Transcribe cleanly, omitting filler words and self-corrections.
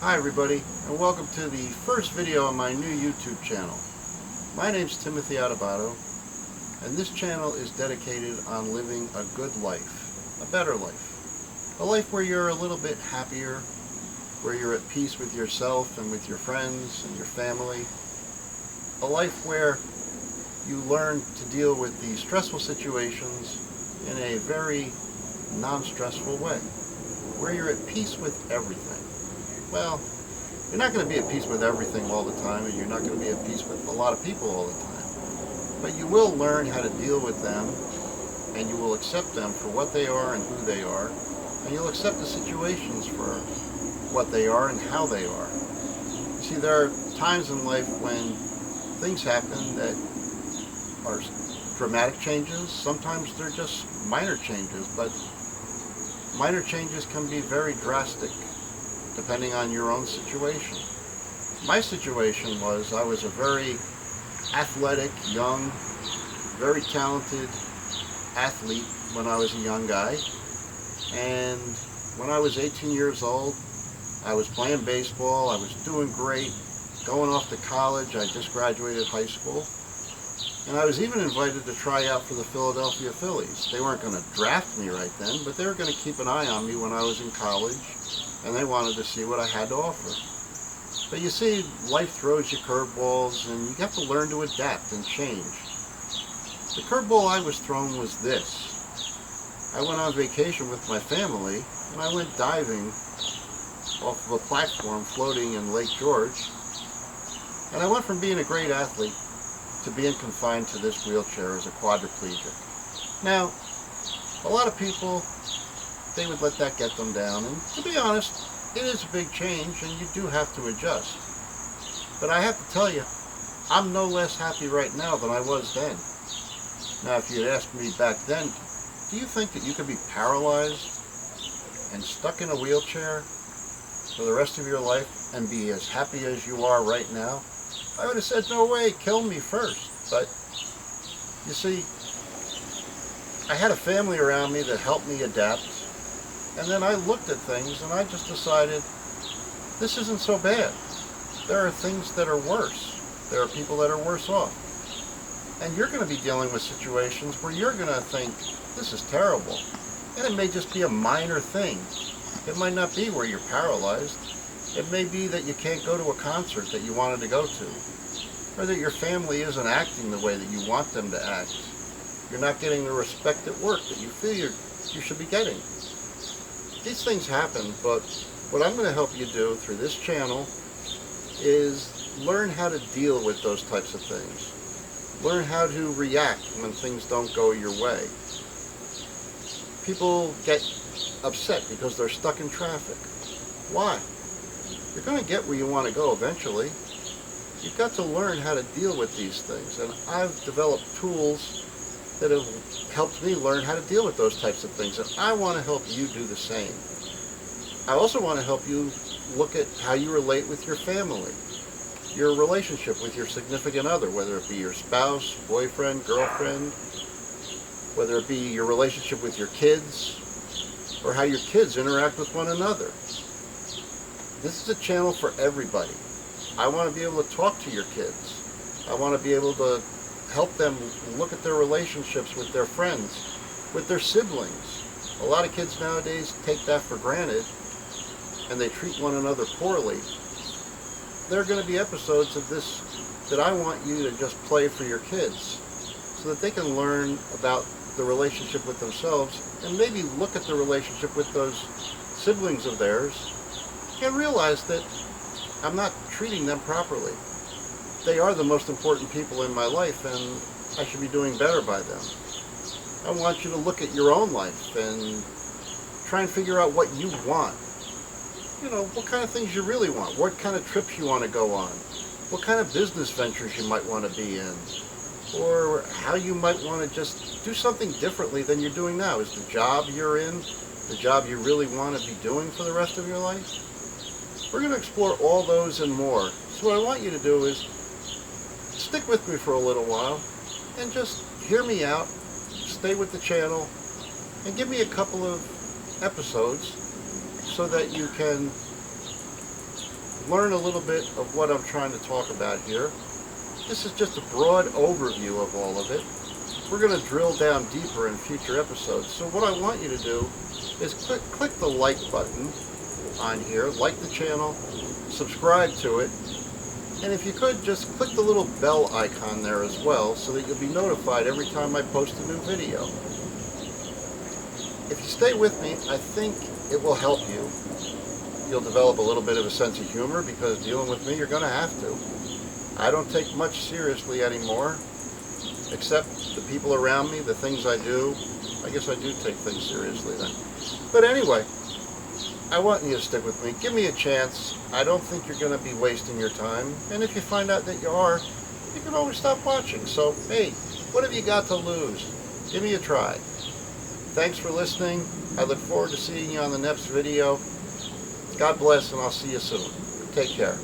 Hi everybody, and welcome to the first video on my new YouTube channel. My name's Timothy Adebato, and this channel is dedicated on living a good life, a better life. A life where you're a little bit happier, where you're at peace with yourself and with your friends and your family. A life where you learn to deal with the stressful situations in a very non-stressful way, where you're at peace with everything. Well, you're not going to be at peace with everything all the time, and you're not going to be at peace with a lot of people all the time. But you will learn how to deal with them, and you will accept them for what they are and who they are, and you'll accept the situations for what they are and how they are. You see, there are times in life when things happen that are dramatic changes. Sometimes they're just minor changes, but minor changes can be very drastic depending on your own situation. My situation was I was a very athletic, young, very talented athlete when I was a young guy. And when I was 18 years old, I was playing baseball, I was doing great, going off to college, I just graduated high school. And I was even invited to try out for the Philadelphia Phillies. They weren't going to draft me right then, but they were going to keep an eye on me when I was in college, and they wanted to see what I had to offer. But you see, life throws you curveballs, and you have to learn to adapt and change. The curveball I was thrown was this. I went on vacation with my family, and I went diving off of a platform floating in Lake George, and I went from being a great athlete to being confined to this wheelchair as a quadriplegic. Now, a lot of people, they would let that get them down, and to be honest, it is a big change and you do have to adjust. But I have to tell you, I'm no less happy right now than I was then. Now, if you had asked me back then, do you think that you could be paralyzed and stuck in a wheelchair for the rest of your life and be as happy as you are right now? I would have said, no way, kill me first. But you see, I had a family around me that helped me adapt. And then I looked at things and I just decided, this isn't so bad. There are things that are worse. There are people that are worse off. And you're going to be dealing with situations where you're going to think, this is terrible. And it may just be a minor thing. It might not be where you're paralyzed. It may be that you can't go to a concert that you wanted to go to, or that your family isn't acting the way that you want them to act. You're not getting the respect at work that you feel you should be getting. These things happen, but what I'm going to help you do through this channel is learn how to deal with those types of things. Learn how to react when things don't go your way. People get upset because they're stuck in traffic. Why? You're going to get where you want to go eventually. You've got to learn how to deal with these things, and I've developed tools that have helped me learn how to deal with those types of things, and I want to help you do the same. I also want to help you look at how you relate with your family, your relationship with your significant other, whether it be your spouse, boyfriend, girlfriend, whether it be your relationship with your kids, or how your kids interact with one another. This is a channel for everybody. I want to be able to talk to your kids. I want to be able to help them look at their relationships with their friends, with their siblings. A lot of kids nowadays take that for granted and they treat one another poorly. There are going to be episodes of this that I want you to just play for your kids so that they can learn about the relationship with themselves and maybe look at the relationship with those siblings of theirs and realize that I'm not treating them properly. They are the most important people in my life, and I should be doing better by them. I want you to look at your own life and try and figure out what you want. You know, what kind of things you really want, what kind of trips you want to go on, what kind of business ventures you might want to be in, or how you might want to just do something differently than you're doing now. Is the job you're in the job you really want to be doing for the rest of your life? We're going to explore all those and more. So what I want you to do is stick with me for a little while and just hear me out, stay with the channel, and give me a couple of episodes so that you can learn a little bit of what I'm trying to talk about here. This is just a broad overview of all of it. We're going to drill down deeper in future episodes. So what I want you to do is click the like button on here, like the channel, subscribe to it, and if you could, just click the little bell icon there as well so that you'll be notified every time I post a new video. If you stay with me, I think it will help you. You'll develop a little bit of a sense of humor because dealing with me, you're going to have to. I don't take much seriously anymore, except the people around me, the things I do. I guess I do take things seriously then. But anyway, I want you to stick with me. Give me a chance. I don't think you're going to be wasting your time. And if you find out that you are, you can always stop watching. So, hey, what have you got to lose? Give me a try. Thanks for listening. I look forward to seeing you on the next video. God bless, and I'll see you soon. Take care.